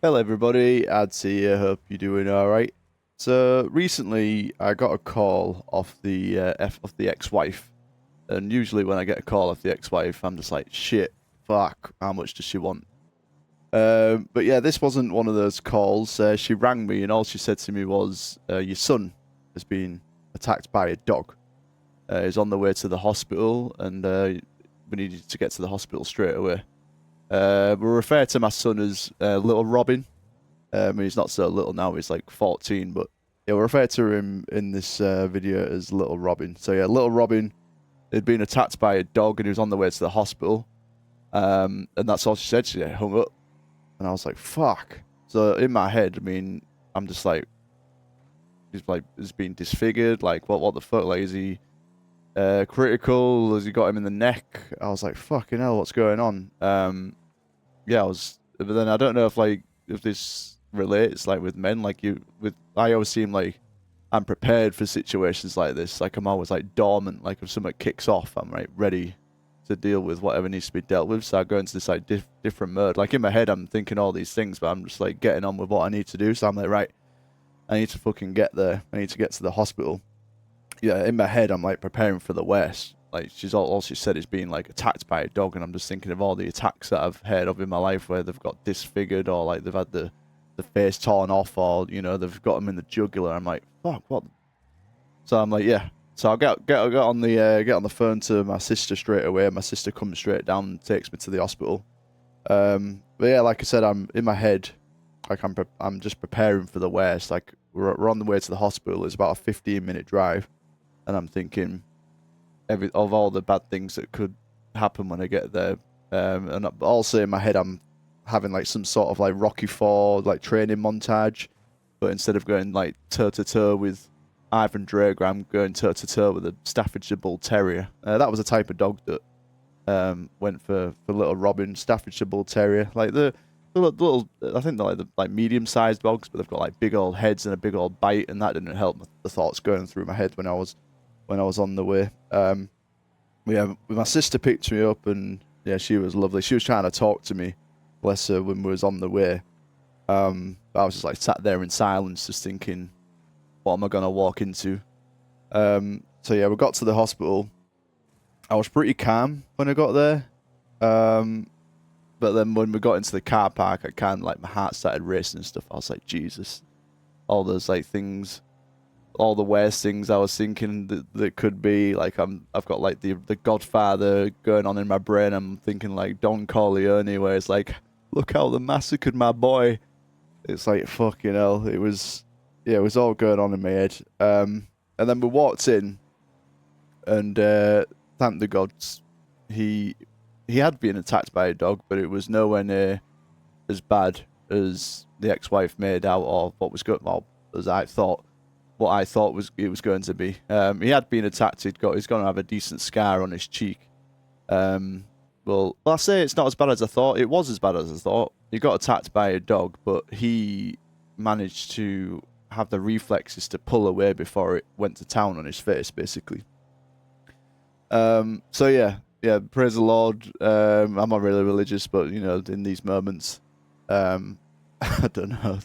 Hello everybody, Ad's here, hope you're doing alright. So recently I got a call off the ex-wife, and usually when I get a call off the ex-wife I'm just like, shit, fuck, how much does she want? But yeah, this wasn't one of those calls. She rang me and all she said to me was, your son has been attacked by a dog. He's on the way to the hospital and we needed to get to the hospital straight away. We refer to my son as Little Robin. He's not so little now, he's like 14, but yeah, we refer to him in this video as Little Robin. So yeah, Little Robin had been attacked by a dog and he was on the way to the hospital. And that's all she said. She hung up. And I was like, fuck. So in my head, I mean, I'm just like, he's been disfigured. Like, what the fuck? Like, is he critical? Has he got him in the neck? I was like, fucking hell, what's going on? Yeah, but then I don't know if this relates like with men, I always seem like I'm prepared for situations like this. Like I'm always like dormant. Like if something kicks off, I'm like ready to deal with whatever needs to be dealt with. So I go into this like different mode. Like in my head, I'm thinking all these things, but I'm just like getting on with what I need to do. So I'm like, right, I need to fucking get there. I need to get to the hospital. Yeah, in my head, I'm like preparing for the worst. Like all she said is being like attacked by a dog, and I'm just thinking of all the attacks that I've heard of in my life where they've got disfigured or like they've had the face torn off, or they've got them in the jugular. I'm like, fuck, what? So I'm like, yeah. So I get on the phone to my sister straight away. My sister comes straight down and takes me to the hospital. But yeah, like I said, I'm in my head, like I'm just preparing for the worst. Like we're on the way to the hospital. It's about a 15-minute drive, and I'm thinking of all the bad things that could happen when I get there. And also in my head, I'm having like some sort of like Rocky IV like training montage, but instead of going like toe to toe with Ivan Drago, I'm going toe to toe with a Staffordshire Bull Terrier. That was a type of dog that went for Little Robin, Staffordshire Bull Terrier. Like the little, I think they're like medium-sized dogs, but they've got like big old heads and a big old bite, and that didn't help the thoughts going through my head when I was on the way. Yeah, my sister picked me up, and yeah, she was lovely. She was trying to talk to me, bless her, when we was on the way. I was just like sat there in silence, just thinking, what am I gonna walk into? So yeah, we got to the hospital. I was pretty calm when I got there. But then when we got into the car park, I kind of like my heart started racing and stuff. I was like, Jesus, all those like things, all the worst things I was thinking that could be. Like I've got like the Godfather going on in my brain. I'm thinking like Don Corleone, where it's like, look how they massacred my boy. It's like fucking hell. It was all going on in my head. And then we walked in, and thank the gods, he had been attacked by a dog, but it was nowhere near as bad as the ex-wife made out, or what was good, well, as I thought. What I thought it was going to be. He had been attacked. He's going to have a decent scar on his cheek. Well, I say it's not as bad as I thought. It was as bad as I thought. He got attacked by a dog, but he managed to have the reflexes to pull away before it went to town on his face, basically. So yeah, praise the Lord. I'm not really religious, but in these moments, I don't know.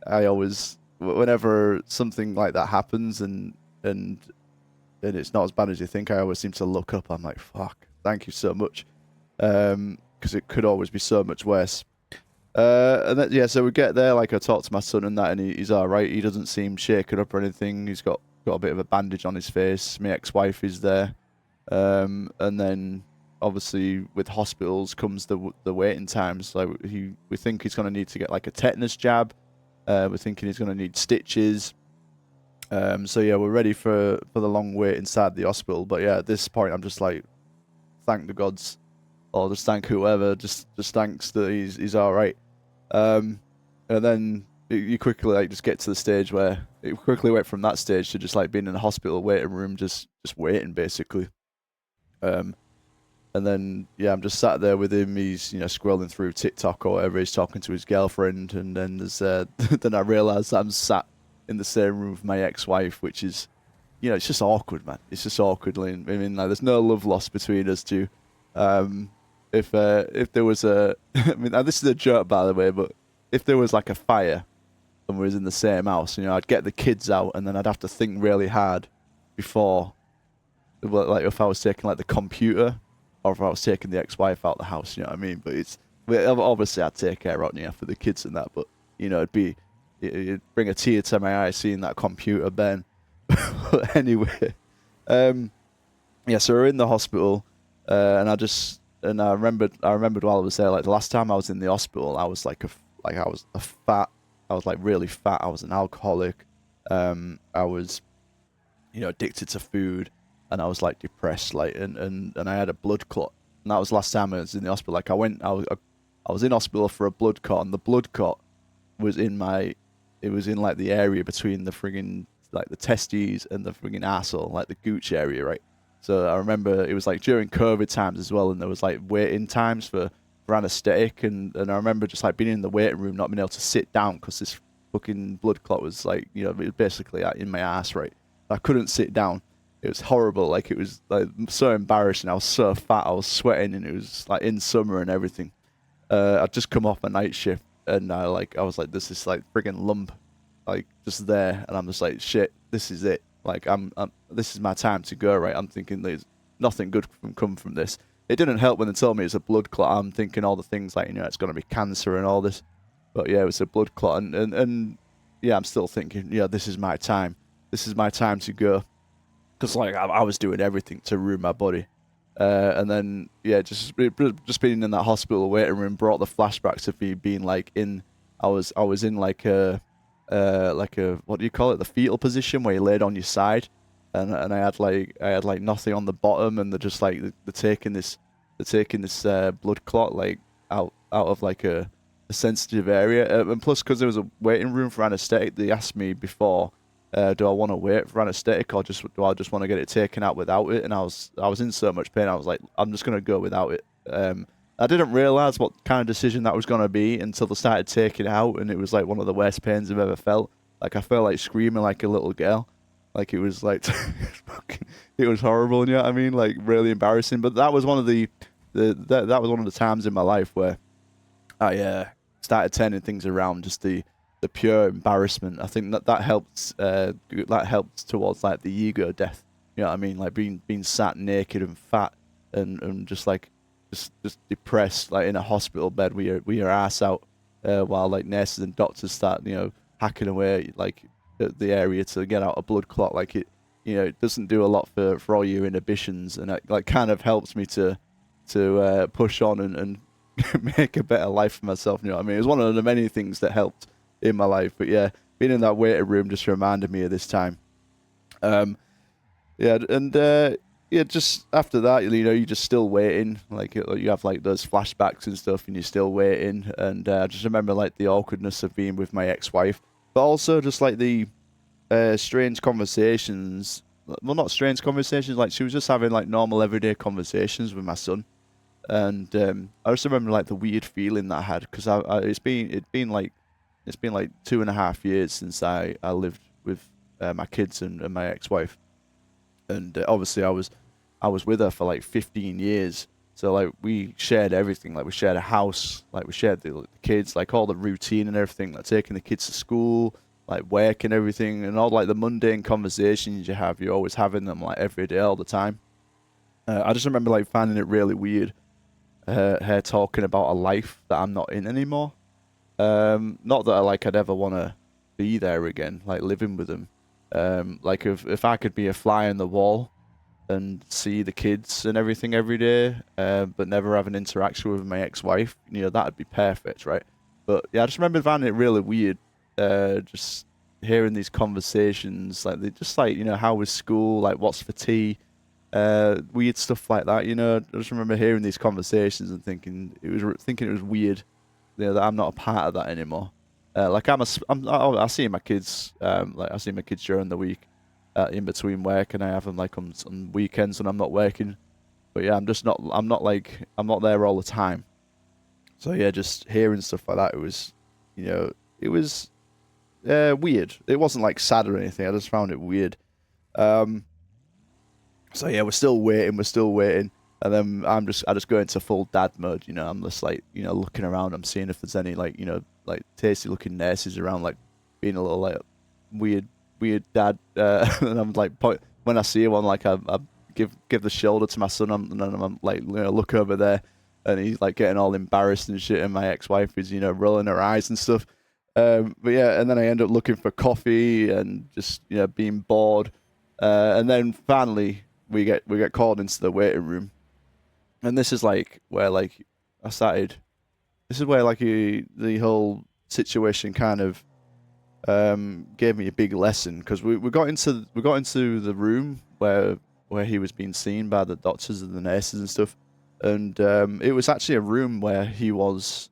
I always, whenever something like that happens and it's not as bad as you think, I always seem to look up. I'm like, fuck, thank you so much, because it could always be so much worse. And then, yeah, so we get there. Like I talked to my son and that, and he's all right. He doesn't seem shaken up or anything. He's got a bit of a bandage on his face. My ex-wife is there, and then obviously with hospitals comes the waiting times. Like we think he's gonna need to get like a tetanus jab. We're thinking he's gonna need stitches. So yeah, we're ready for the long wait inside the hospital. But yeah, at this point, I'm just like, thank the gods, or just thank whoever. Just thanks that he's all right. And then you quickly like just get to the stage where it quickly went from that stage to just like being in a hospital waiting room, just waiting basically. And then yeah, I'm just sat there with him. He's scrolling through TikTok or whatever. He's talking to his girlfriend, and then there's then I realise that I'm sat in the same room with my ex-wife, which is, it's just awkward, man. It's just awkward. I mean, like, there's no love lost between us two. If there was a, I mean, this is a joke by the way, but if there was like a fire and we was in the same house, I'd get the kids out and then I'd have to think really hard before, like if I was taking like the computer or if I was taking the ex-wife out the house, you know what I mean? But obviously I'd take care of Rodney for the kids and that, but it'd bring a tear to my eye seeing that computer burn. But anyway, um, yeah, so we're in the hospital, and I remembered while I was there, like the last time I was in the hospital, I was I was a fat, I was like really fat. I was an alcoholic. I was addicted to food, and I was like depressed, like and I had a blood clot, and that was the last time I was in the hospital. Like I was in hospital for a blood clot, and the blood clot was in my, it was in like the area between the friggin' like the testes and the friggin' asshole, like the gooch area, right? So I remember it was like during COVID times as well, and there was like waiting times for anesthetic, and I remember just like being in the waiting room, not being able to sit down because this fucking blood clot was like, it was basically in my ass, right? I couldn't sit down. It was horrible. Like it was like so embarrassing. I was so fat. I was sweating, and it was like in summer and everything. I'd just come off a night shift, and I was like, this is like friggin' lump, like just there, and I'm just like, shit, this is it. Like this is my time to go, right? I'm thinking there's nothing good can come from this. It didn't help when they told me it's a blood clot. I'm thinking all the things like it's gonna be cancer and all this, but yeah, it was a blood clot, and yeah, I'm still thinking, yeah, this is my time. This is my time to go, because like I was doing everything to ruin my body. And then yeah, just being in that hospital waiting room brought the flashbacks of me being like in. I was in like a, what do you call it? The fetal position where you laid on your side, and I had like nothing on the bottom, and they're just like they're taking this blood clot like out of like a sensitive area, and plus because there was a waiting room for anesthetic, they asked me before, do I want to wait for anesthetic or do I just want to get it taken out without it? And I was in so much pain. I was like, I'm just gonna go without it. I didn't realize what kind of decision that was gonna be until they started taking it out, and it was like one of the worst pains I've ever felt. Like I felt like screaming like a little girl. Like it was like it was horrible. You know what I mean? Like really embarrassing. But that was one of that was one of the times in my life where I started turning things around. Just the pure embarrassment. I think that helps. That helps towards like the ego death. You know what I mean? Like being sat naked and fat and just like just depressed, like in a hospital bed with your ass out, while like nurses and doctors start hacking away like at the area to get out a blood clot. Like it doesn't do a lot for all your inhibitions, and it like kind of helps me to push on and make a better life for myself. You know what I mean? It was one of the many things that helped in my life. But yeah, being in that waiting room just reminded me of this time. Um, yeah, and yeah, just after that, you're just still waiting. Like you have like those flashbacks and stuff, and you're still waiting. And I just remember like the awkwardness of being with my ex-wife, but also just like the strange conversations. Well, not strange conversations. Like she was just having like normal everyday conversations with my son, and I just remember like the weird feeling that I had because it's been like 2.5 years since I lived with my kids and my ex-wife, and obviously I was with her for like 15 years. So like we shared everything. Like we shared a house. Like we shared the kids. Like all the routine and everything. Like taking the kids to school, like work and everything, and all like the mundane conversations you have. You're always having them like every day, all the time. I just remember like finding it really weird. Her talking about a life that I'm not in anymore. Not that I'd ever want to be there again, like living with them. Like if I could be a fly on the wall and see the kids and everything every day, but never have an interaction with my ex-wife, that'd be perfect, right? But yeah, I just remember finding it really weird, just hearing these conversations, like they just like, how was school, like what's for tea, weird stuff like that. I just remember hearing these conversations and thinking it was weird, that I'm not a part of that anymore. Like I see my kids, like I see my kids during the week, in between work, and I have them like on weekends when I'm not working. But yeah, I'm not there all the time. So yeah, just hearing stuff like that, you know, it was weird. It wasn't like sad or anything. I just found it weird. Um, so yeah, we're still waiting. We're still waiting. And then I just go into full dad mode, you know. I'm just like, you know, looking around. I'm seeing if there's any like, you know, like tasty looking nurses around, like being a little like weird, weird dad. And I'm like, when I see one, like I give the shoulder to my son, and then I'm like, you know, look over there, and he's like getting all embarrassed and shit, and my ex-wife is, you know, rolling her eyes and stuff. But yeah, and then I end up looking for coffee and just, you know, being bored. And then finally we get called into the waiting room, and this is like where like I started. This is where like the whole situation kind of gave me a big lesson, because we got into the room where he was being seen by the doctors and the nurses and stuff, and it was actually a room where he was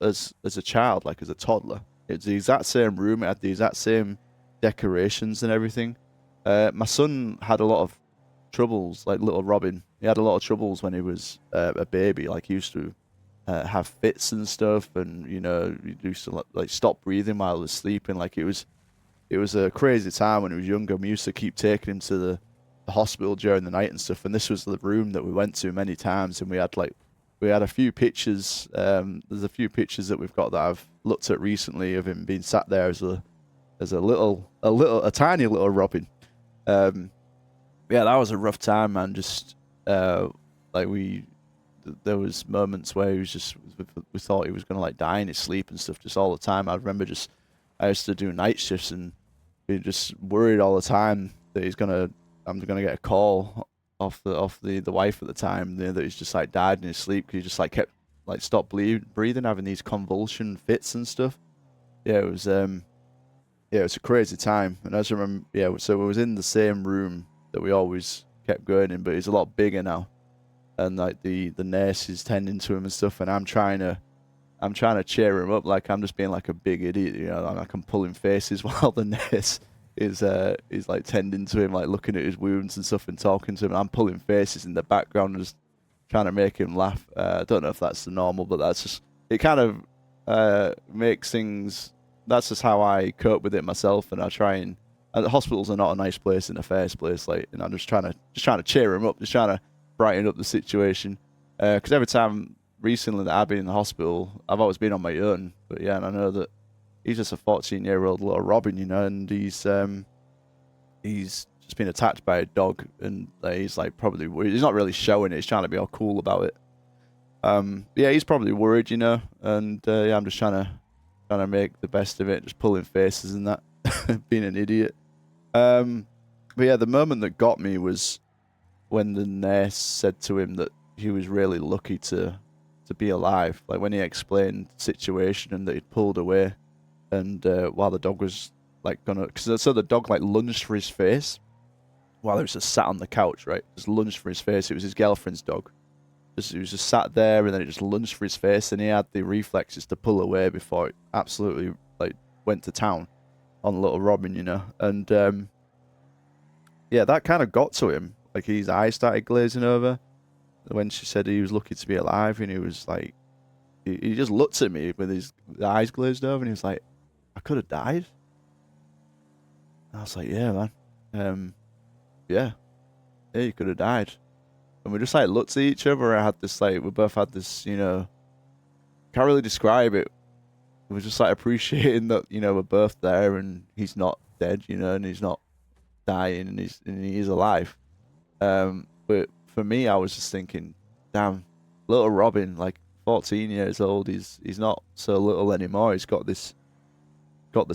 as a child, like as a toddler. It's the exact same room. It had the exact same decorations and everything. My son had a lot of troubles, like little Robin. He had a lot of troubles when he was a baby. Like he used to have fits and stuff, and you know, he used to like stop breathing while he was sleeping. Like it was a crazy time when he was younger. We used to keep taking him to the hospital during the night and stuff. And this was the room that we went to many times, and we had a few pictures. There's a few pictures that we've got that I've looked at recently of him being sat there as a tiny little Robin. Um, yeah, that was a rough time, man. Just like there was moments where he was just we thought he was gonna like die in his sleep and stuff just all the time. I remember just I used to do night shifts, and we just worried all the time that I'm gonna get a call off the wife at the time, that he's just like died in his sleep, because he just like kept like stopped breathing, having these convulsion fits and stuff. Yeah, it was a crazy time. And I just remember, yeah, so we was in the same room that we always kept going in, but he's a lot bigger now, and like the nurse is tending to him and stuff, and I'm trying to cheer him up, like I'm just being like a big idiot, you know, like I'm pulling faces while the nurse is like tending to him, like looking at his wounds and stuff and talking to him. I'm pulling faces in the background, just trying to make him laugh. I don't know if that's the normal, but that's just it. Kind of makes things. That's just how I cope with it myself, and I try and. The hospitals are not a nice place in the first place, like, and I'm just trying to cheer him up, just trying to brighten up the situation. Because every time recently that I've been in the hospital, I've always been on my own. But yeah, and I know that he's just a 14-year-old little Robin, you know, and he's just been attacked by a dog, and he's like probably worried. He's not really showing it. He's trying to be all cool about it. Yeah, he's probably worried, you know, and yeah, I'm just trying to make the best of it, just pulling faces and that, being an idiot. But yeah, the moment that got me was when the nurse said to him that he was really lucky to be alive. Like when he explained the situation and that he'd pulled away, and while the dog was like so the dog like lunged for his face while he was just sat on the couch, right? Just lunged for his face. It was his girlfriend's dog. He was just sat there, and then it just lunged for his face, and he had the reflexes to pull away before it absolutely like went to town on little Robin, you know. And yeah, that kind of got to him. Like his eyes started glazing over when she said he was lucky to be alive, and he was like, he just looked at me with his eyes glazed over, and he was like, "I could have died." And I was like, "Yeah, man, yeah, yeah, you could have died." And we just like looked at each other. I had this like, we both had this, you know, can't really describe it. We were just like appreciating that, you know, we're both there, and he's not dead, you know, and he's not dying, and he is alive. But for me, I was just thinking, damn, little Robin, like 14 years old, he's not so little anymore. Got this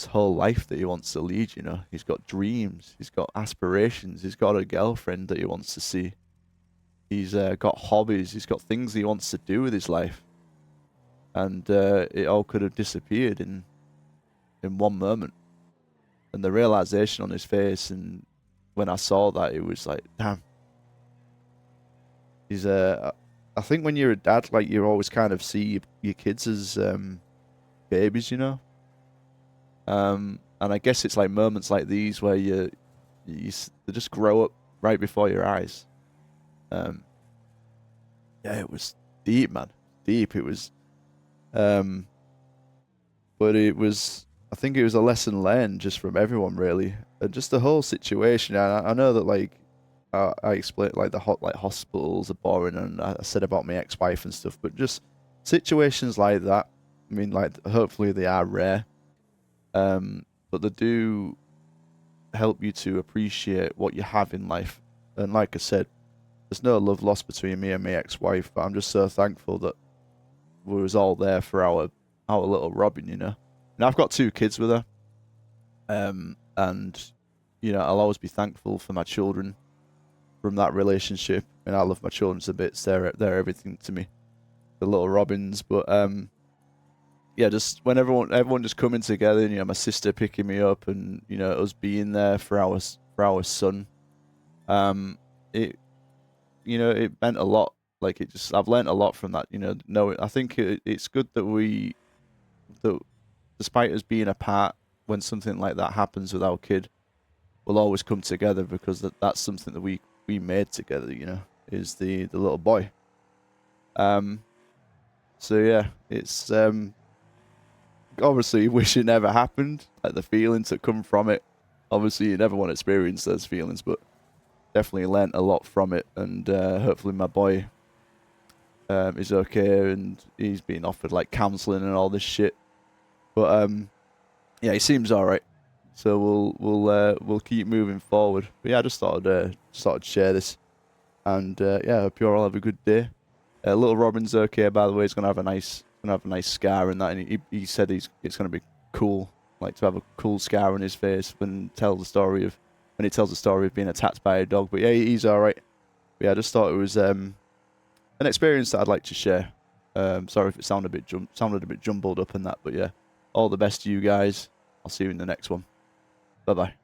whole life that he wants to lead, you know. He's got dreams, he's got aspirations, he's got a girlfriend that he wants to see. He's got hobbies, he's got things he wants to do with his life. And it all could have disappeared in one moment. And the realization on his face, and when I saw that, it was like, damn. He's I think when you're a dad, like you always kind of see your kids as babies, you know. And I guess it's like moments like these where they just grow up right before your eyes. Um, yeah, it was deep, man, deep. It was, um, but it was. I think it was a lesson learned just from everyone, really, and just the whole situation. I know that like I explained like like hospitals are boring, and I said about my ex-wife and stuff. But just situations like that. I mean, like hopefully they are rare, but they do help you to appreciate what you have in life. And like I said, there's no love lost between me and my ex-wife, but I'm just so thankful that we was all there for our little Robin, you know. And I've got 2 kids with her, and you know I'll always be thankful for my children from that relationship. And I love my children to bits. They're everything to me, the little Robins. But yeah, just when everyone just coming together, and, you know, my sister picking me up, and you know us being there for our son. It you know it meant a lot. Like it just I've learnt a lot from that. You know, no, I think it's good that that despite us being apart, when something like that happens with our kid, we'll always come together because that's something that we made together. You know, is the little boy. Um. So yeah, it's obviously wish it never happened. Like the feelings that come from it. Obviously, you never want to experience those feelings, but definitely learnt a lot from it. And hopefully, my boy is okay, and he's been offered like counselling and all this shit. But yeah, he seems all right. So we'll keep moving forward. But yeah, I just thought I'd share this, and yeah, I hope you all have a good day. Little Robin's okay, by the way. He's gonna have a nice scar and that. And he said it's gonna be cool, like to have a cool scar on his face when he tells the story of being attacked by a dog. But yeah, he's all right. But yeah, I just thought it was an experience that I'd like to share. Sorry if it sounded a bit jumbled up and that, but yeah, all the best to you guys. I'll see you in the next one. Bye bye.